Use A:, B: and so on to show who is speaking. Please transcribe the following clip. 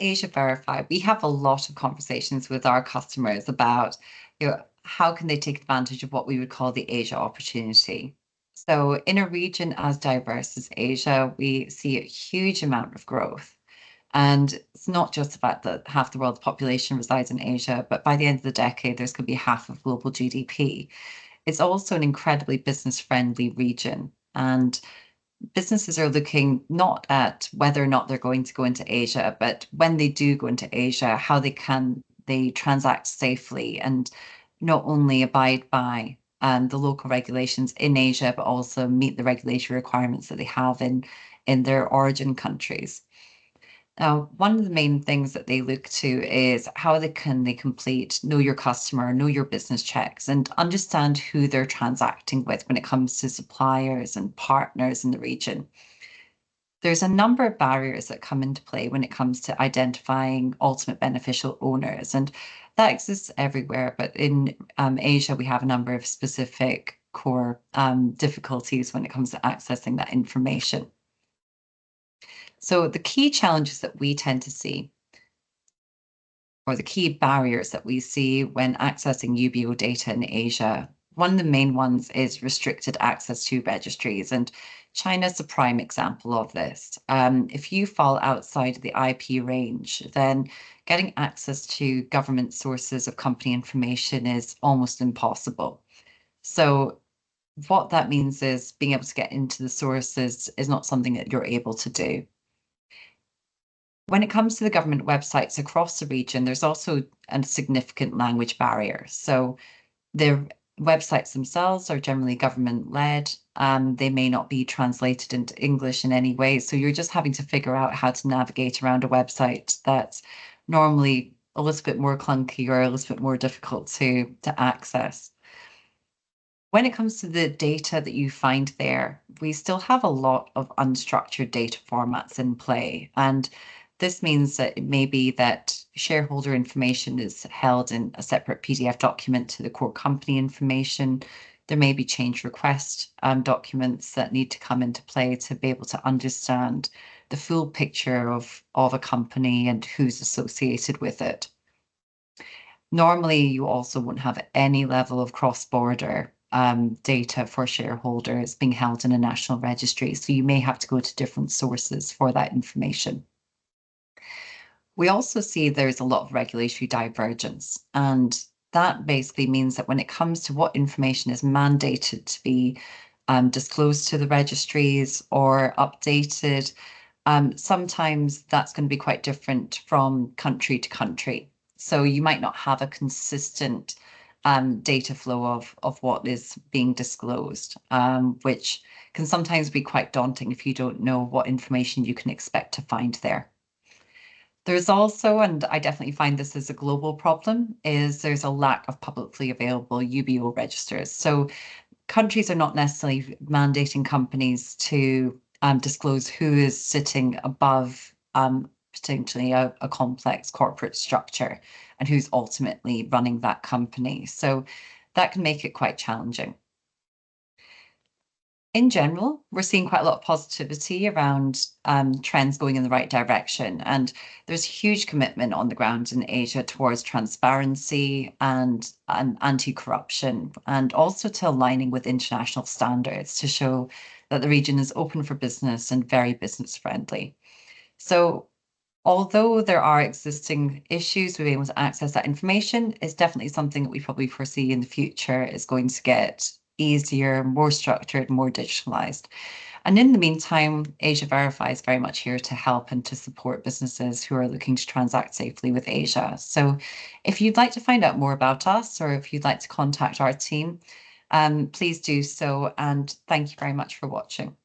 A: AsiaVerify, we have a lot of conversations with our customers about, how can they take advantage of what we would call the Asia opportunity. So in a region as diverse as Asia, we see a huge amount of growth. And it's not just the fact that half the world's population resides in Asia, but by the end of the decade, there's going to be half of global GDP. It's also an incredibly business-friendly region. And businesses are looking not at whether or not they're going to go into Asia, but when they do go into Asia, how they transact safely and not only abide by the local regulations in Asia, but also meet the regulatory requirements that they have in their origin countries. Now, one of the main things that they look to is how they complete know your customer, know your business checks, and understand who they're transacting with when it comes to suppliers and partners in the region. There's a number of barriers that come into play when it comes to identifying ultimate beneficial owners, and that exists everywhere. But in Asia, we have a number of specific core difficulties when it comes to accessing that information. So the key challenges that we tend to see, or the key barriers that we see when accessing UBO data in Asia, one of the main ones is restricted access to registries, and China's a prime example of this. If you fall outside the IP range, then getting access to government sources of company information is almost impossible. So what that means is being able to get into the sources is not something that you're able to do. When it comes to the government websites across the region, there's also a significant language barrier. So the websites themselves are generally government-led. They may not be translated into English in any way. So you're just having to figure out how to navigate around a website that's normally a little bit more clunky or a little bit more difficult to access. When it comes to the data that you find there, we still have a lot of unstructured data formats in play. And this means that it may be that shareholder information is held in a separate PDF document to the core company information. There may be change request documents that need to come into play to be able to understand the full picture of a company and who's associated with it. Normally, you also won't have any level of cross-border data for shareholders being held in a national registry, so you may have to go to different sources for that information. We also see there's a lot of regulatory divergence, and that basically means that when it comes to what information is mandated to be disclosed to the registries or updated, sometimes that's going to be quite different from country to country. So you might not have a consistent data flow of what is being disclosed, which can sometimes be quite daunting if you don't know what information you can expect to find there. There's also, and I definitely find this as a global problem, is there's a lack of publicly available UBO registers. So countries are not necessarily mandating companies to disclose who is sitting above potentially a complex corporate structure and who's ultimately running that company. So that can make it quite challenging. In general, we're seeing quite a lot of positivity around trends going in the right direction. And there's huge commitment on the ground in Asia towards transparency and anti-corruption, and also to aligning with international standards to show that the region is open for business and very business friendly. So although there are existing issues with being able to access that information, it's definitely something that we probably foresee in the future is going to get easier, more structured, more digitalized. And in the meantime, AsiaVerify is very much here to help and to support businesses who are looking to transact safely with Asia. So if you'd like to find out more about us, or if you'd like to contact our team, please do so. And thank you very much for watching.